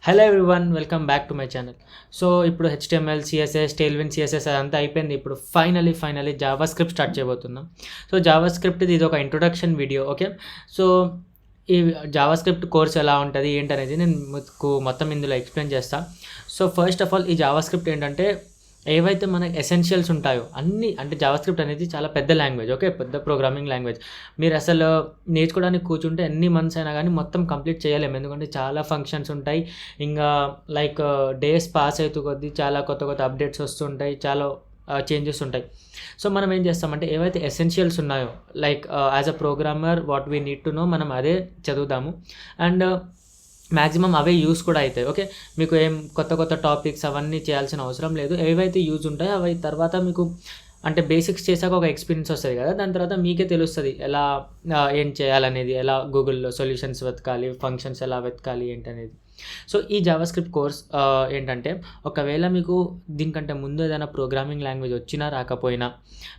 Hello everyone, welcome back to my channel. So ఇప్పుడు HTML, CSS, టెయిల్విన్ CSS అదంతా అయిపోయింది. ఇప్పుడు ఫైనలీ జావా స్క్రిప్ట్ స్టార్ట్ చేయబోతున్నాం. సో జావా స్క్రిప్ట్ ఇది ఒక ఇంట్రొడక్షన్ వీడియో. ఓకే, సో ఈ జావా స్క్రిప్ట్ కోర్స్ ఎలా ఉంటుంది ఏంటనేది నేను మీకు మొత్తం ఇందులో ఎక్స్ప్లెయిన్ చేస్తాను. సో ఫస్ట్ ఆఫ్ ఆల్ ఈ జావా స్క్రిప్ట్ ఏంటంటే ఏవైతే మనకి ఎసెన్షియల్స్ ఉంటాయో అన్నీ, అంటే జావా స్క్రిప్ట్ అనేది చాలా పెద్ద లాంగ్వేజ్. ఓకే, పెద్ద ప్రోగ్రామింగ్ లాంగ్వేజ్. మీరు అసలు నేర్చుకోవడానికి కూర్చుంటే ఎన్ని మంత్స్ అయినా కానీ మొత్తం కంప్లీట్ చేయలేము, ఎందుకంటే చాలా ఫంక్షన్స్ ఉంటాయి. ఇంకా లైక్ డేస్ పాస్ అవుతూ కొద్దీ చాలా కొత్త అప్డేట్స్ వస్తుంటాయి, చాలా చేంజెస్ ఉంటాయి. సో మనం ఏం చేస్తామంటే ఏవైతే ఎసెన్షియల్స్ ఉన్నాయో like as a programmer what we need to know మనం అదే చదువుతాము. అండ్ మ్యాక్సిమం అవే యూస్ కూడా అవుతాయి. ఓకే, మీకు ఏం కొత్త టాపిక్స్ అవన్నీ చేయాల్సిన అవసరం లేదు. ఏవైతే యూజ్ ఉంటాయో అవి తర్వాత మీకు అంటే బేసిక్స్ చేశాక ఒక ఎక్స్పీరియన్స్ వస్తుంది కదా, దాని తర్వాత మీకే తెలుస్తుంది ఎలా ఏం చేయాలనేది, ఎలా గూగుల్లో సొల్యూషన్స్ వెతకాలి, ఫంక్షన్స్ ఎలా వెతకాలి ఏంటనేది. సో ఈ జావా స్క్రిప్ట్ కోర్స్ ఏంటంటే ఒకవేళ మీకు దీనికంటే ముందు ఏదైనా ప్రోగ్రామింగ్ లాంగ్వేజ్ వచ్చినా రాకపోయినా,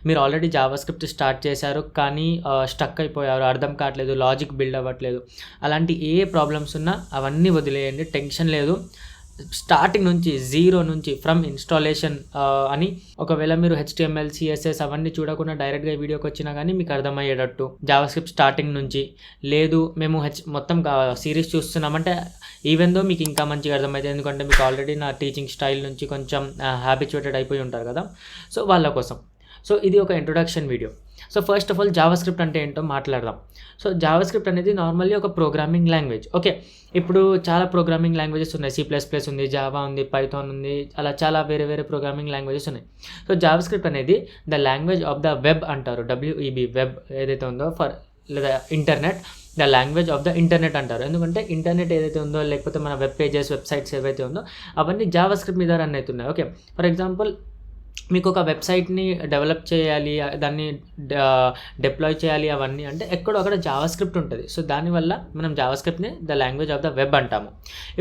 మీరు ఆల్రెడీ జావా స్క్రిప్ట్ స్టార్ట్ చేశారు కానీ స్టక్ అయిపోయారు, అర్థం కావట్లేదు, లాజిక్ బిల్డ్ అవ్వట్లేదు, అలాంటి ఏ ప్రాబ్లమ్స్ ఉన్నా అవన్నీ వదిలేయండి, టెన్షన్ లేదు. స్టార్టింగ్ నుంచి జీరో నుంచి ఫ్రమ్ ఇన్స్టాలేషన్ అని ఒకవేళ మీరు HTML, CSS అవన్నీ చూడకుండా డైరెక్ట్గా ఈ వీడియోకి వచ్చినా కానీ మీకు అర్థమయ్యేటట్టు జావా స్క్రిప్ట్ స్టార్టింగ్ నుంచి, లేదు మేము మొత్తం సిరీస్ చూస్తున్నామంటే ఈవెన్ దో మీకు ఇంకా మంచిగా అర్థమవుతుంది, ఎందుకంటే మీకు ఆల్రెడీ నా టీచింగ్ స్టైల్ నుంచి కొంచెం హ్యాబిచువేటెడ్ అయిపోయి ఉంటారు కదా, సో వాళ్ళ కోసం. సో ఇది ఒక introduction video. So first of all Java script అంటే ఏంటో మాట్లాడదాం. సో జావా స్క్రిప్ట్ అనేది నార్మల్లీ ఒక ప్రోగ్రామింగ్ లాంగ్వేజ్. ఓకే, ఇప్పుడు చాలా ప్రోగ్రామింగ్ లాంగ్వేజెస్ ఉన్నాయి, C++ ఉంది, జావా ఉంది, పైథాన్ ఉంది, అలా చాలా వేరే ప్రోగ్రామింగ్ లాంగ్వేజెస్ ఉన్నాయి. సో జావా స్క్రిప్ట్ అనేది the language of the web అంటారు, WEB, వెబ్ ఏదైతే ఉందో ఫర్ లేదా internet, the language of the internet అంటారు. ఎందుకంటే ఇంటర్నెట్ ఏదైతే ఉందో లేకపోతే మన వెబ్ పేజెస్, వెబ్సైట్స్ ఏవైతే ఉందో అవన్నీ జావా స్క్రిప్ట్ మీద రన్ అవుతున్నాయి. ఓకే, ఫర్ ఎగ్జాంపుల్ మీకు ఒక వెబ్సైట్ని డెవలప్ చేయాలి, దాన్ని డిప్లాయ్ చేయాలి అవన్నీ అంటే ఎక్కడో అక్కడ జావా స్క్రిప్ట్ ఉంటుంది. సో దానివల్ల మనం జావా స్క్రిప్ట్ని the language of the web అంటాము.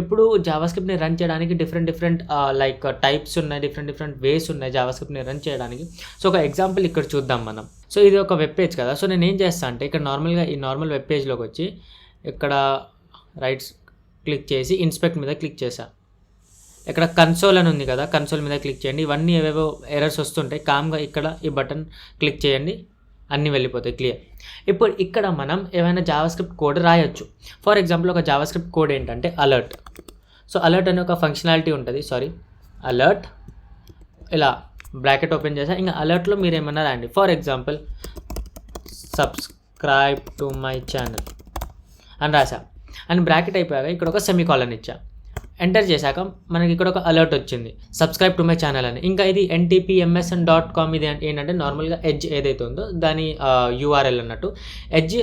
ఇప్పుడు జావా స్క్రిప్ట్ని రన్ చేయడానికి డిఫరెంట్ లైక్ టైప్స్ ఉన్నాయి, డిఫరెంట్ వేస్ ఉన్నాయి జావా స్క్రిప్ట్ని రన్ చేయడానికి. సో ఒక ఎగ్జాంపుల్ ఇక్కడ చూద్దాం మనం. సో ఇది ఒక వెబ్ పేజ్ కదా, సో నేను ఏం చేస్తాను అంటే ఇక్కడ నార్మల్గా ఈ నార్మల్ వెబ్ పేజ్లోకి వచ్చి ఇక్కడ రైట్స్ క్లిక్ చేసి ఇన్స్పెక్ట్ మీద క్లిక్ చేశాను. ఇక్కడ కన్సోల్ అని ఉంది కదా, కన్సోల్ మీద క్లిక్ చేయండి. ఇవన్నీ ఏవేవో ఎర్రర్స్ వస్తుంటాయి, కామ్గా ఇక్కడ ఈ బటన్ క్లిక్ చేయండి, అన్నీ వెళ్ళిపోతాయి, క్లియర్. ఇప్పుడు ఇక్కడ మనం ఏమైనా జావా స్క్రిప్ట్ కోడ్ రాయొచ్చు. ఫర్ ఎగ్జాంపుల్ ఒక జావా స్క్రిప్ట్ కోడ్ ఏంటంటే అలర్ట్. సో అలర్ట్ అనే ఒక ఫంక్షనాలిటీ ఉంటుంది, అలర్ట్ ఇలా బ్రాకెట్ ఓపెన్ చేసా, ఇంకా అలర్ట్లో మీరు ఏమన్నా రాయండి. For example subscribe to my channel అని రాసా, అండ్ బ్రాకెట్ అయిపోయాక ఇక్కడ ఒక సెమీకాలన్ ఇచ్చా. ఎంటర్ చేశాక మనకి ఇక్కడ ఒక అలర్ట్ వచ్చింది, సబ్స్క్రైబ్ టు మై ఛానల్ అని. ఇంకా ఇది ntpmsn.com, ఇది ఏంటంటే నార్మల్గా ఎడ్జ్ ఏదైతే ఉందో దాని URL అన్నట్టు. ఎడ్జ్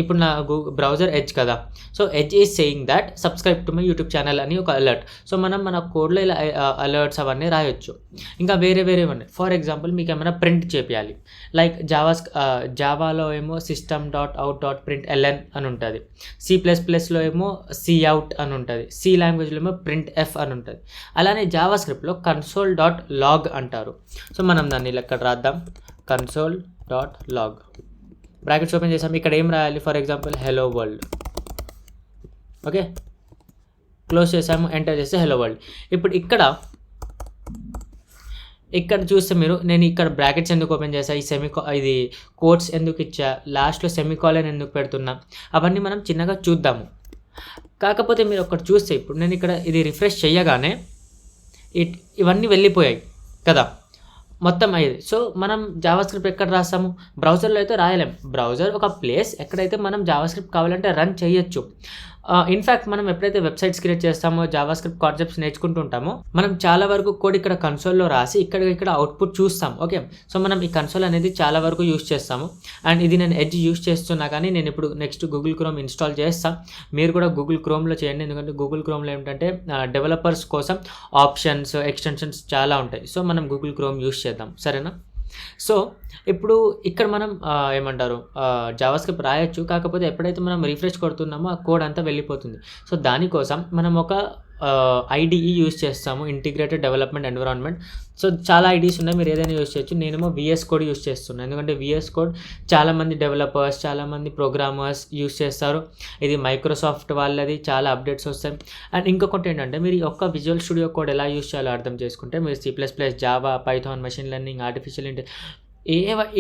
ఇప్పుడు నా బ్రౌజర్ ఎడ్జ్ కదా, so edge is saying that subscribe to my YouTube channel అని ఒక అలర్ట్. సో మనం మన కోడ్లో ఇలా అలర్ట్స్ అవన్నీ రాయొచ్చు. ఇంకా వేరే ఉన్నాయి. ఫర్ ఎగ్జాంపుల్ మీకు ఏమైనా ప్రింట్ చేయాలి, లైక్ జావాలో ఏమో system.out.println అని ఉంటుంది, C++లో ఏమో cout అని ఉంటుంది, C లాంగ్వేజ్లో ఏమో printf అని ఉంటుంది. అలానే జావా స్క్రిప్ట్లో console.log అంటారు. సో మనం దాన్ని ఇక్కడ రాద్దాం, console.log బ్రాకెట్స్ ఓపెన్ చేసాం. ఇక్కడ ఏం రాయాలి, for example hello world. Okay, close చేసాము, ఎంటర్ చేస్తే హెలో వరల్డ్. ఇప్పుడు ఇక్కడ చూస్తే నేను ఇక్కడ బ్రాకెట్స్ ఎందుకు ఓపెన్ చేసా, ఇది కోట్స్ ఎందుకు ఇచ్చా, లాస్ట్లో సెమీకాలన్ ఎందుకు పెడుతున్నా, అవన్నీ మనం చిన్నగా చూద్దాము. కాకపోతే మీరు ఒకటి చూస్తే ఇప్పుడు నేను ఇక్కడ ఇది రిఫ్రెష్ చేయగానే ఇవన్నీ వెళ్ళిపోయాయి కదా, మొత్తం అయ్యేది. సో మనం జావా స్క్రిప్ట్ ఎక్కడ రాస్తాము, బ్రౌజర్లో అయితే రాయలేం. బ్రౌజర్ ఒక ప్లేస్ ఎక్కడైతే మనం జావా స్క్రిప్ట్ కావాలంటే రన్ చేయొచ్చు. ఇన్ఫ్యాక్ట్ మనం ఎప్పుడైతే వెబ్సైట్స్ క్రియేట్ చేస్తామో, జావా స్క్రిప్ట్ కాన్సెప్ట్స్ నేర్చుకుంటూ ఉంటామో, మనం చాలా వరకు కోడ్ ఇక్కడ కన్సోల్లో రాసి ఇక్కడ అవుట్పుట్ చూస్తాం. ఓకే, సో మనం ఈ కన్సోల్ అనేది చాలా వరకు యూస్ చేస్తాము. అండ్ ఇది నేను ఎడ్జ్ యూస్ చేస్తున్నా కానీ నేను ఇప్పుడు నెక్స్ట్ గూగుల్ క్రోమ్ ఇన్స్టాల్ చేస్తాను. మీరు కూడా గూగుల్ క్రోమ్లో చేయండి, ఎందుకంటే గూగుల్ క్రోమ్లో ఏంటంటే డెవలపర్స్ కోసం ఆప్షన్స్, ఎక్స్టెన్షన్స్ చాలా ఉంటాయి. సో మనం గూగుల్ క్రోమ్ యూస్ చేద్దాం, సరేనా. సో ఇప్పుడు ఇక్కడ మనం ఏమంటారు జావా స్క్రిప్ట్ రాయొచ్చు, కాకపోతే ఎప్పుడైతే మనం రిఫ్రెష్ కొడుతున్నామో ఆ కోడ్ అంతా వెళ్ళిపోతుంది. సో దానికోసం మనం ఒక ఐడిఈ యూస్ చేస్తాము, ఇంటిగ్రేటెడ్ డెవలప్మెంట్ ఎన్విరాన్మెంట్. సో చాలా ఐడీస్ ఉన్నాయి, మీరు ఏదైనా యూస్ చేయొచ్చు. నేనేమో VS కోడ్ యూస్ చేస్తున్నాను, ఎందుకంటే VS కోడ్ చాలామంది డెవలపర్స్, చాలామంది ప్రోగ్రామర్స్ యూస్ చేస్తారు. ఇది మైక్రోసాఫ్ట్ వాళ్ళది, చాలా అప్డేట్స్ వస్తాయి. అండ్ ఇంకొకటి ఏంటంటే, మీరు ఒక్క విజువల్ స్టూడియో కోడ్ ఎలా యూస్ చేయాలో అర్థం చేసుకుంటే మీరు C++, Java, Python, machine learning, artificial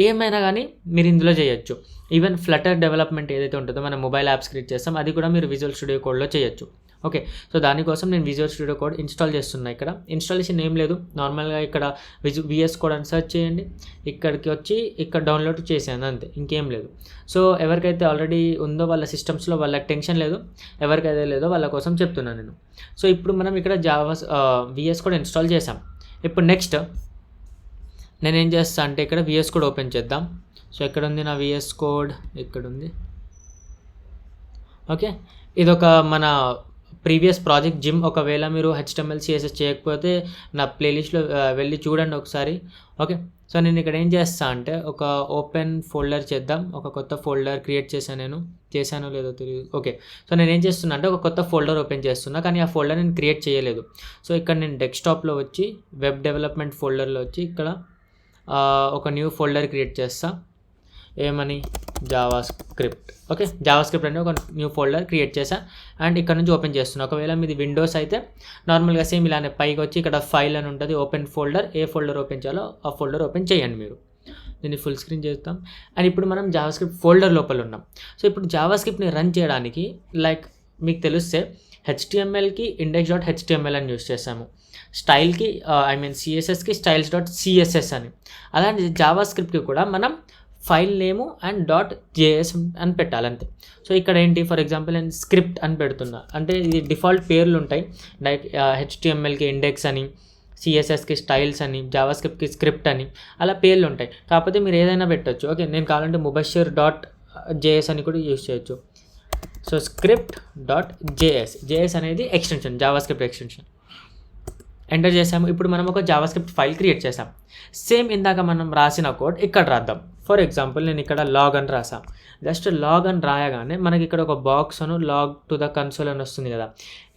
ఏమైనా కానీ మీరు ఇందులో చేయొచ్చు. ఈవెన్ ఫ్లటర్ డెవలప్మెంట్ ఏదైతే ఉంటుందో మనం మొబైల్ యాప్స్ క్రియేట్ చేస్తాం, అది కూడా మీరు విజువల్ స్టూడియో కోడ్లో చేయొచ్చు. ఓకే, సో దానికోసం నేను విజువల్ స్టూడియో కోడ్ ఇన్స్టాల్ చేస్తున్నా. ఇక్కడ ఇన్స్టాలేషన్ ఏం లేదు, నార్మల్గా ఇక్కడ VS కోడ్ అని సెర్చ్ చేయండి, ఇక్కడికి వచ్చి ఇక్కడ డౌన్లోడ్ చేసాను అంతే, ఇంకేం లేదు. సో ఎవరికైతే ఆల్రెడీ ఉందో వాళ్ళ సిస్టమ్స్లో వాళ్ళకి టెన్షన్ లేదు, ఎవరికైతే లేదో వాళ్ళ కోసం చెప్తున్నాను నేను. సో ఇప్పుడు మనం ఇక్కడ VS కోడ్ ఇన్స్టాల్ చేసాం. ఇప్పుడు నెక్స్ట్ నేనేం చేస్తా అంటే ఇక్కడ VS కోడ్ ఓపెన్ చేద్దాం. సో ఎక్కడ ఉంది నా VS కోడ్, ఇక్కడ ఉంది. ఓకే, ఇదొక మన ప్రీవియస్ ప్రాజెక్ట్ జిమ్. ఒకవేళ మీరు HTML CSS చేయకపోతే నా ప్లేలిస్ట్లో వెళ్ళి చూడండి ఒకసారి. ఓకే, సో నేను ఇక్కడ ఏం చేస్తా అంటే ఒక ఓపెన్ ఫోల్డర్ చేద్దాం. ఒక కొత్త ఫోల్డర్ క్రియేట్ చేశాను, చేశానో లేదో తెలియదు. ఓకే, సో నేను ఏం చేస్తున్నా అంటే ఒక కొత్త ఫోల్డర్ ఓపెన్ చేస్తున్నా, కానీ ఆ ఫోల్డర్ నేను క్రియేట్ చేయలేదు. సో ఇక్కడ నేను డెస్క్టాప్లో వచ్చి వెబ్ డెవలప్మెంట్ ఫోల్డర్లో వచ్చి ఇక్కడ ఒక న్యూ ఫోల్డర్ క్రియేట్ చేస్తా. ఏమని, Java script. Okay, Java script అంటే ఒక న్యూ ఫోల్డర్ క్రియేట్ చేసా అండ్ ఇక్కడ నుంచి ఓపెన్ చేస్తున్నా. ఒకవేళ మీది విండోస్ అయితే నార్మల్గా సేమ్ ఇలానే పైకి వచ్చి ఇక్కడ ఫైల్ అని ఉంటుంది, ఓపెన్ ఫోల్డర్. ఏ ఫోల్డర్ ఓపెన్ చేయాలో ఆ ఫోల్డర్ ఓపెన్ చేయండి మీరు. దీన్ని ఫుల్ స్క్రీన్ చేస్తాం. అండ్ ఇప్పుడు మనం జావా స్క్రిప్ట్ ఫోల్డర్ లోపల ఉన్నాం. సో ఇప్పుడు జావా స్క్రిప్ట్ని రన్ చేయడానికి లైక్ మీకు తెలిస్తే HTMLకి index.html అని యూస్ చేసాము, స్టైల్కి CSSకి styles.css అని. అలాంటి జావా స్క్రిప్ట్కి కూడా మనం ఫైల్ నేము అండ్ .js అని పెట్టాలంతే. సో ఇక్కడ ఏంటి, ఫర్ ఎగ్జాంపుల్ నేను స్క్రిప్ట్ అని పెడుతున్నా, అంటే ఇది డిఫాల్ట్ పేర్లు ఉంటాయి. లైక్ HTMLకి ఇండెక్స్ అని, CSSకి స్టైల్స్ అని, జావా స్క్రిప్ట్కి స్క్రిప్ట్ అని, అలా పేర్లు ఉంటాయి. కాకపోతే మీరు ఏదైనా పెట్టచ్చు. ఓకే, నేను కావాలంటే mubashir.js అని కూడా యూస్ చేయొచ్చు. సో script.js అనేది extension, Java script extension. Enter చేసాము. ఇప్పుడు మనం ఒక జావా స్క్రిప్ట్ ఫైల్ క్రియేట్ చేసాం. సేమ్ ఇందాక మనం రాసిన కోడ్ ఇక్కడ రాద్దాం. ఫర్ ఎగ్జాంపుల్ నేను ఇక్కడ లాగ్ అని రాసాం. జస్ట్ లాగ్ అని రాయగానే మనకి ఇక్కడ ఒక బాక్స్ అను లాగ్ టు ద కన్సోల్ అని వస్తుంది కదా.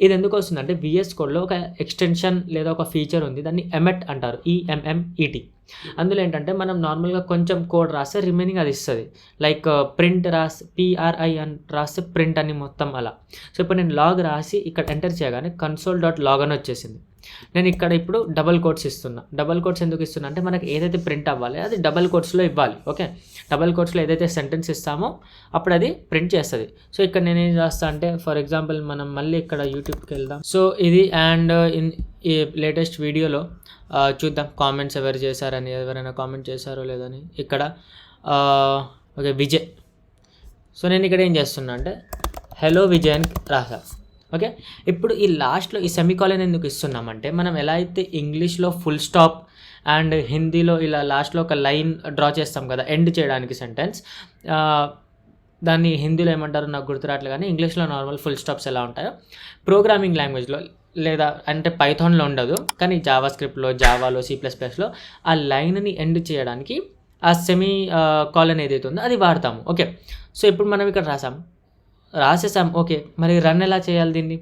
ఇది ఎందుకు వస్తుందంటే VS కోడ్లో ఒక ఎక్స్టెన్షన్ లేదా ఒక ఫీచర్ ఉంది, దాన్ని ఎమెట్ అంటారు, EMMET. అందులో ఏంటంటే మనం నార్మల్గా కొంచెం కోడ్ రాస్తే రిమైనింగ్ అది ఇస్తుంది. లైక్ ప్రింట్ రాసి PRI అని రాస్తే ప్రింట్ అని మొత్తం అలా. సో ఇప్పుడు నేను లాగ్ రాసి ఇక్కడ ఎంటర్ చేయగానే console.log అని వచ్చేసింది. నేను ఇక్కడ ఇప్పుడు డబల్ కోట్స్ ఇస్తున్నా. డబల్ కోట్స్ ఎందుకు ఇస్తున్నా అంటే మనకి ఏదైతే ప్రింట్ అవ్వాలి అది డబల్ కోట్స్లో ఇవ్వాలి. ఓకే, డబల్ కోట్స్లో ఏదైతే సెంటెన్స్ ఇస్తామో అప్పుడు అది ప్రింట్ చేస్తుంది. సో ఇక్కడ నేను ఏం చేస్తా అంటే ఫర్ ఎగ్జాంపుల్ మనం మళ్ళీ ఇక్కడ యూట్యూబ్కి వెళ్దాం. సో ఇది అండ్ ఈ లేటెస్ట్ వీడియోలో చూద్దాం కామెంట్స్ ఎవరు చేశారని, ఎవరైనా కామెంట్ చేశారో లేదని. ఇక్కడ ఓకే విజయ్. సో నేను ఇక్కడ ఏం చేస్తున్నా అంటే హలో విజయ్ అని రాసా. ఓకే, ఇప్పుడు ఈ లాస్ట్లో ఈ సెమికాలన్ ఎందుకు ఇస్తున్నామంటే మనం ఎలా అయితే ఇంగ్లీష్లో ఫుల్ స్టాప్ అండ్ హిందీలో ఇలా లాస్ట్లో ఒక లైన్ డ్రా చేస్తాం కదా ఎండ్ చేయడానికి సెంటెన్స్, దాన్ని హిందీలో ఏమంటారో నాకు గుర్తురాట్లే, కానీ ఇంగ్లీష్లో నార్మల్ ఫుల్ స్టాప్స్ ఎలా ఉంటాయో ప్రోగ్రామింగ్ లాంగ్వేజ్లో లేదా అంటే పైథాన్లో ఉండదు, కానీ జావా స్క్రిప్ట్లో, జావాలో, C++లో ఆ లైన్ని ఎండ్ చేయడానికి ఆ సెమీ కాలన్ ఏదైతే ఉందో అది వాడతాము. ఓకే, సో ఇప్పుడు మనం ఇక్కడ రాసేసాం. ఓకే, మరి రన్ ఎలా చేయాలి దీన్ని,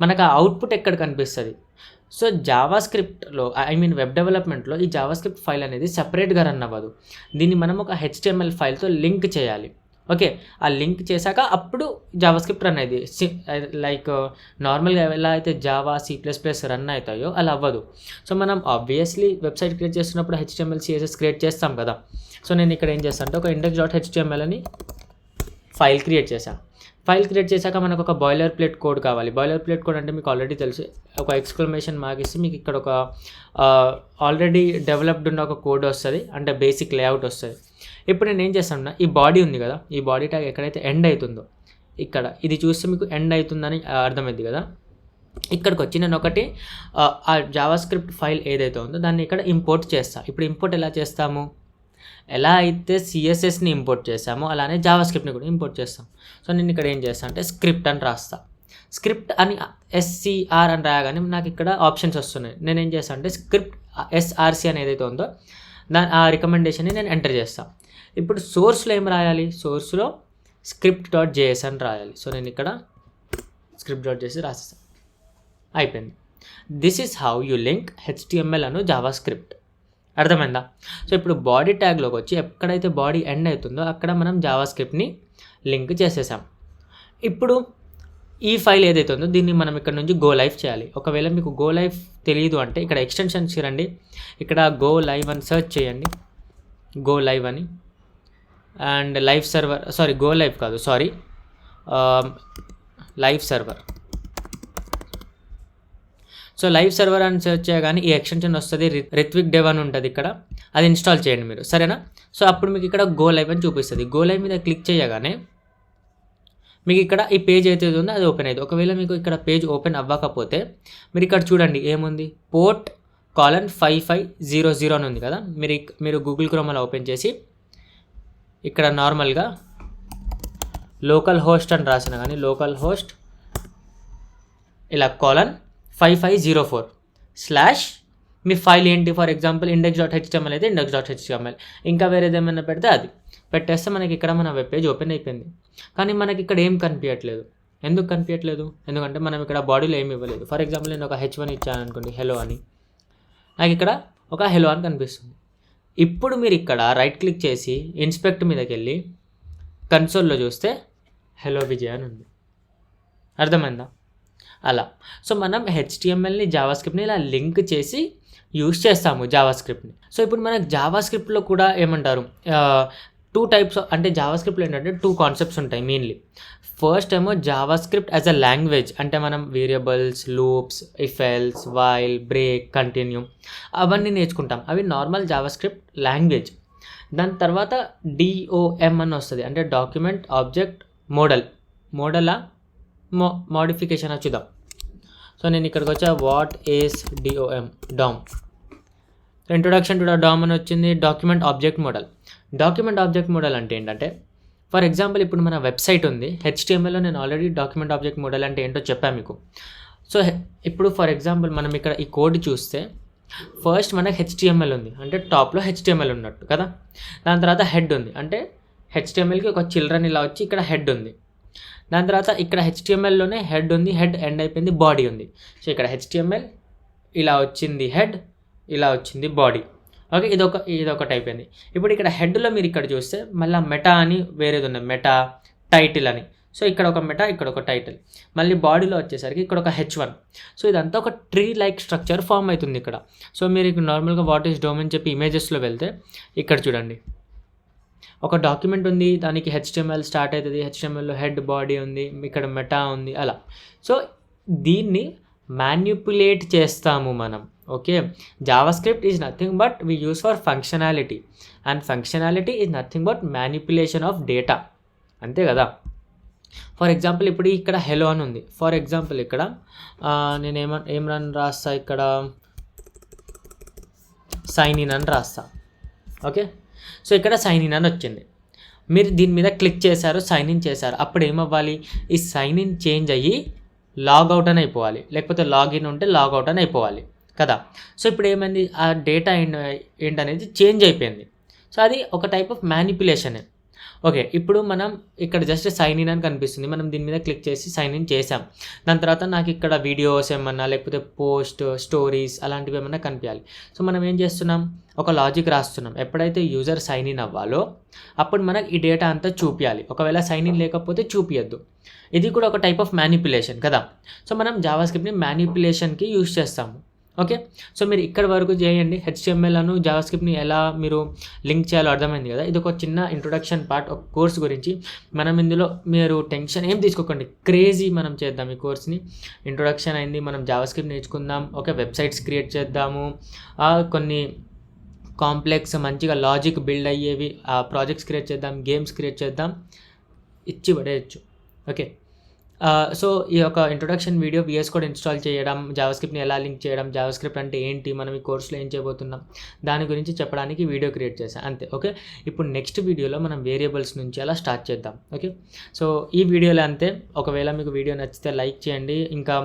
మనకు ఆ అవుట్పుట్ ఎక్కడ కనిపిస్తుంది. సో జావా స్క్రిప్ట్లో వెబ్ డెవలప్మెంట్లో ఈ జావా స్క్రిప్ట్ ఫైల్ అనేది సపరేట్గా రన్ అవ్వదు. దీన్ని మనం ఒక HTML ఫైల్తో లింక్ చేయాలి. ఓకే, ఆ లింక్ చేశాక అప్పుడు జావా స్క్రిప్ట్ రన్ అయ్యేది. లైక్ నార్మల్గా ఎలా అయితే జావా, C++ రన్ అవుతాయో అలా అవ్వదు. సో మనం ఆబ్వియస్లీ వెబ్సైట్ క్రియేట్ చేస్తున్నప్పుడు HTML CSS క్రియేట్ చేస్తాం కదా. సో నేను ఇక్కడ ఏం చేస్తాను అంటే ఒక index.html అని ఫైల్ క్రియేట్ చేశాను. ఫైల్ క్రియేట్ చేశాక మనకు ఒక బాయిలర్ ప్లేట్ కోడ్ కావాలి. బాయిలర్ ప్లేట్ కోడ్ అంటే మీకు ఆల్రెడీ తెలుసు, ఒక ఎక్స్క్లమేషన్ మార్క్ ఇస్తే మీకు ఇక్కడ ఒక ఆల్రెడీ డెవలప్డ్ ఉన్న ఒక కోడ్ వస్తుంది, అంటే బేసిక్ లేఅవుట్ వస్తుంది. ఇప్పుడు నేను ఏం చేస్తాను, ఈ బాడీ ఉంది కదా, ఈ బాడీ ట్యాగ్ ఎక్కడైతే ఎండ్ అవుతుందో ఇక్కడ ఇది చూస్తే మీకు ఎండ్ అవుతుందని అర్థమైంది కదా. ఇక్కడికి వచ్చి నేను ఒకటి ఆ జావా స్క్రిప్ట్ ఫైల్ ఏదైతే ఉందో దాన్ని ఇక్కడ ఇంపోర్ట్ చేస్తాను. ఇప్పుడు ఇంపోర్ట్ ఎలా చేస్తాము, ఎలా అయితే CSSని ఇంపోర్ట్ చేస్తామో అలానే జావా స్క్రిప్ట్ని కూడా ఇంపోర్ట్ చేస్తాం. సో నేను ఇక్కడ ఏం చేస్తాను అంటే స్క్రిప్ట్ అని రాస్తా. స్క్రిప్ట్ అని SCR అని రాయగానే నాకు ఇక్కడ ఆప్షన్స్ వస్తున్నాయి. నేను ఏం చేస్తాను అంటే స్క్రిప్ట్ SRC అని ఏదైతే ఉందో ఆ రికమెండేషన్ని నేను ఎంటర్ చేస్తాను. ఇప్పుడు సోర్స్లో ఏం రాయాలి, సోర్స్లో script.js అని రాయాలి. సో నేను ఇక్కడ script.js రాసేస్తాను. అయిపోయింది. This is how you link HTML Anu Java script. అర్థమైందా? సో ఇప్పుడు బాడీ ట్యాగ్లోకి వచ్చి ఎక్కడైతే బాడీ ఎండ్ అవుతుందో అక్కడ మనం జావా స్క్రిప్ట్ని లింక్ చేసేసాం. ఇప్పుడు ఈ ఫైల్ ఏదైతే ఉందో దీన్ని మనం ఇక్కడ నుంచి గో లైవ్ చేయాలి. ఒకవేళ మీకు గో లైవ్ తెలియదు అంటే ఇక్కడ ఎక్స్టెన్షన్స్ రండి, ఇక్కడ గో లైవ్ అని సెర్చ్ చేయండి, గో లైవ్ అని. And live server, sorry go live కాదు, sorry live server. So live server అని సెర్చ్ చేయగానే ఈ ఎక్స్టెన్షన్ వస్తుంది, రిత్విక్ డెవ్ అని ఉంటుంది ఇక్కడ, అది ఇన్స్టాల్ చేయండి మీరు, సరేనా? సో అప్పుడు మీకు ఇక్కడ గో లైవ్ అని చూపిస్తుంది. గో లైవ్ మీద క్లిక్ చేయగానే మీకు ఇక్కడ ఈ పేజ్ అయితే ఉందో అది ఓపెన్ అవుతుంది. ఒకవేళ మీకు ఇక్కడ పేజ్ ఓపెన్ అవ్వకపోతే మీరు ఇక్కడ చూడండి ఏముంది, పోర్ట్ 5500 అని ఉంది కదా. మీరు గూగుల్ క్రోమ్లో ఓపెన్ చేసి ఇక్కడ నార్మల్గా లోకల్ హోస్ట్ అని రాసిన కానీ లోకల్ హోస్ట్ ఇలా 5504 / మీ ఫైల్ ఏంటి, ఫర్ ఎగ్జాంపుల్ index.html అయితే index.html, ఇంకా వేరేది ఏమైనా పెడితే అది పెట్టేస్తే మనకి ఇక్కడ మన వెబ్ పేజ్ ఓపెన్ అయిపోయింది. కానీ మనకి ఇక్కడ ఏం కనిపించట్లేదు. ఎందుకు కనిపించట్లేదు? ఎందుకంటే మనం ఇక్కడ బాడీలో ఏమి ఇవ్వలేదు. ఫర్ ఎగ్జాంపుల్ నేను ఒక h1 ఇచ్చాను అనుకోండి, హెలో అని, నాకు ఇక్కడ ఒక హెలో అని కనిపిస్తుంది. ఇప్పుడు మీరు ఇక్కడ రైట్ క్లిక్ చేసి ఇన్స్పెక్ట్ మీదకి వెళ్ళి కన్సోల్లో చూస్తే హెలో విజయ్ అని ఉంది. అర్థమైందా? అలా. సో మనం హెచ్టిఎంఎల్ని జావాస్క్రిప్ట్ని ఇలా లింక్ చేసి యూస్ చేస్తాము జావాస్క్రిప్ట్ని. సో ఇప్పుడు మనకు జావాస్క్రిప్ట్లో కూడా ఏమంటారు, 2 టైప్స్, అంటే జావాస్క్రిప్ట్లో ఏంటంటే 2 కాన్సెప్ట్స్ ఉంటాయి మెయిన్లీ. ఫస్ట్ ఏమో జావాస్క్రిప్ట్ యాజ్ అ లాంగ్వేజ్, అంటే మనం variables, loops, if else, while, break, continue అవన్నీ నేర్చుకుంటాం. అవి నార్మల్ జావాస్క్రిప్ట్ లాంగ్వేజ్. దాని తర్వాత DOM అని వస్తుంది, అంటే డాక్యుమెంట్ ఆబ్జెక్ట్ మోడలా మోడిఫికేషన్ చూద్దాం. సో నేను ఇక్కడికి వచ్చా, what is DOM. Introduction to DOM అని వచ్చింది. డాక్యుమెంట్ ఆబ్జెక్ట్ మోడల్ అంటే ఏంటంటే, ఫర్ ఎగ్జాంపుల్ ఇప్పుడు మన వెబ్సైట్ ఉంది, హెచ్టిఎంఎల్లో నేను ఆల్రెడీ డాక్యుమెంట్ ఆబ్జెక్ట్ మోడల్ అంటే ఏంటో చెప్పాను మీకు. సో ఇప్పుడు ఫర్ ఎగ్జాంపుల్ మనం ఇక్కడ ఈ కోడ్ చూస్తే ఫస్ట్ మనకు హెచ్టిఎంఎల్ ఉంది, అంటే టాప్లో హెచ్టిఎంఎల్ ఉన్నట్టు కదా. దాని తర్వాత హెడ్ ఉంది, అంటే హెచ్టిఎంఎల్కి ఒక చిల్డ్రన్ ఇలా వచ్చి ఇక్కడ హెడ్ ఉంది. దాని తర్వాత ఇక్కడ హెచ్టిఎంఎల్లోనే హెడ్ ఉంది, హెడ్ ఎండ్ అయిపోయింది, బాడీ ఉంది. సో ఇక్కడ హెచ్టిఎంఎల్ ఇలా వచ్చింది, హెడ్ ఇలా వచ్చింది, బాడీ. ఓకే, ఇదొకటి అయిపోయింది. ఇప్పుడు ఇక్కడ హెడ్లో మీరు ఇక్కడ చూస్తే మళ్ళీ మెటా అని వేరేది ఉంది, మెటా టైటిల్ అని. సో ఇక్కడ ఒక మెటా, ఇక్కడ ఒక టైటిల్. మళ్ళీ బాడీలో వచ్చేసరికి ఇక్కడ ఒక H1. సో ఇదంతా ఒక ట్రీ లైక్ స్ట్రక్చర్ ఫామ్ అవుతుంది ఇక్కడ. సో మీరు నార్మల్గా వాట్ ఈస్ డోమ్ అని చెప్పి ఇమేజెస్లో వెళ్తే ఇక్కడ చూడండి, ఒక డాక్యుమెంట్ ఉంది, దానికి HTML స్టార్ట్ అవుతుంది, HTMLలో హెడ్, బాడీ ఉంది, ఇక్కడ మెటా ఉంది, అలా. సో దీన్ని మ్యానిపులేట్ చేస్తాము మనం. Okay, JavaScript is nothing but we use for functionality, and functionality is nothing but manipulation of data, అంతే కదా. ఫర్ ఎగ్జాంపుల్ ఇప్పుడు ఇక్కడ హెలో అని ఉంది. ఫర్ ఎగ్జాంపుల్ ఇక్కడ నేను ఏం రాస్తా, ఇక్కడ సైన్ ఇన్ అని రాస్తా. ఓకే, సో ఇక్కడ సైన్ ఇన్ అని వచ్చింది. మీరు దీని మీద క్లిక్ చేశారు, సైన్ ఇన్ చేశారు. అప్పుడు ఏమవ్వాలి, ఈ సైన్ ఇన్ చేంజ్ అయ్యి లాగౌట్ అని అయిపోవాలి, లేకపోతే లాగిన్ ఉంటే లాగౌట్ అని అయిపోవాలి కదా. సో ఇప్పుడు ఏమైంది, ఆ డేటా ఏంటనేది చేంజ్ అయిపోయింది. సో అది ఒక టైప్ ఆఫ్ మ్యానిపులేషనే. ఓకే, ఇప్పుడు మనం ఇక్కడ జస్ట్ సైన్ ఇన్ అని కనిపిస్తుంది, మనం దీని మీద క్లిక్ చేసి సైన్ ఇన్ చేసాం. దాని తర్వాత నాకు ఇక్కడ వీడియోస్ ఏమన్నా, లేకపోతే పోస్ట్, స్టోరీస్ అలాంటివి ఏమన్నా కనిపించాలి. సో మనం ఏం చేస్తున్నాం, ఒక లాజిక్ రాస్తున్నాం. ఎప్పుడైతే యూజర్ సైన్ ఇన్ అవ్వాలో అప్పుడు మనకు ఈ డేటా అంతా చూపించాలి. ఒకవేళ సైన్ ఇన్ లేకపోతే చూపించద్దు. ఇది కూడా ఒక టైప్ ఆఫ్ మ్యానిపులేషన్ కదా. సో మనం జావాస్క్రిప్ట్ని మ్యానిపులేషన్కి యూజ్ చేస్తాము. ఓకే, సో మీరు ఇక్కడ వరకు చేయండి. HTML అను జావాస్క్రిప్ట్ని ఎలా మీరు లింక్ చేయాలో అర్థమైంది కదా. ఇది ఒక చిన్న ఇంట్రొడక్షన్ పార్ట్, ఒక కోర్స్ గురించి. మనం ఇందులో మీరు టెన్షన్ ఏం తీసుకోకండి, క్రేజీ మనం చేద్దాం ఈ కోర్స్ని. ఇంట్రొడక్షన్ అయింది, మనం జావాస్క్రిప్ట్ నేర్చుకుందాం. ఓకే, వెబ్సైట్స్ క్రియేట్ చేద్దాము, కొన్ని కాంప్లెక్స్ మంచిగా లాజిక్ బిల్డ్ అయ్యేవి ప్రాజెక్ట్స్ క్రియేట్ చేద్దాం, గేమ్స్ క్రియేట్ చేద్దాం, ఇచ్చి పడేయచ్చు. ఓకే, సో ఈ యొక్క introduction video VS code install చేయడం, జావాస్క్రిప్ట్ని ఎలా లింక్ చేయడం, జావాస్క్రిప్ట్ అంటే ఏంటి, మనం ఈ కోర్సులో ఏం చేయబోతున్నాం దాని గురించి చెప్పడానికి వీడియో క్రియేట్ చేశాను అంతే. ఓకే, ఇప్పుడు నెక్స్ట్ వీడియోలో మనం వేరియబుల్స్ నుంచి అలా స్టార్ట్ చేద్దాం. ఓకే, సో ఈ వీడియోలో అంతే. ఒకవేళ మీకు వీడియో నచ్చితే లైక్ చేయండి. ఇంకా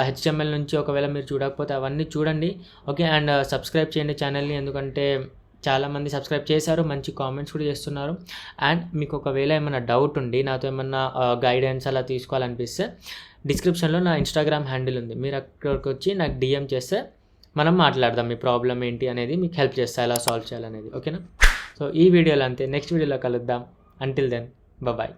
HTML నుంచి ఒకవేళ మీరు చూడకపోతే అవన్నీ చూడండి. ఓకే, అండ్ సబ్స్క్రైబ్ చేయండి ఛానల్ని, ఎందుకంటే చాలామంది సబ్స్క్రైబ్ చేశారు, మంచి కామెంట్స్ కూడా చేస్తున్నారు. అండ్ మీకు ఒకవేళ ఏమైనా డౌట్ ఉండి నాతో ఏమన్నా గైడెన్స్ అలా తీసుకోవాలనిపిస్తే డిస్క్రిప్షన్లో నా ఇన్స్టాగ్రామ్ హ్యాండిల్ ఉంది, మీరు అక్కడికి వచ్చి నాకు డిఎం చేస్తే మనం మాట్లాడదాం, మీ ప్రాబ్లం ఏంటి అనేది మీకు హెల్ప్ చేస్తా ఎలా సాల్వ్ చేయాలనేది. ఓకేనా? సో ఈ వీడియోలో అంతే, నెక్స్ట్ వీడియోలో కలుద్దాం. Until then bye.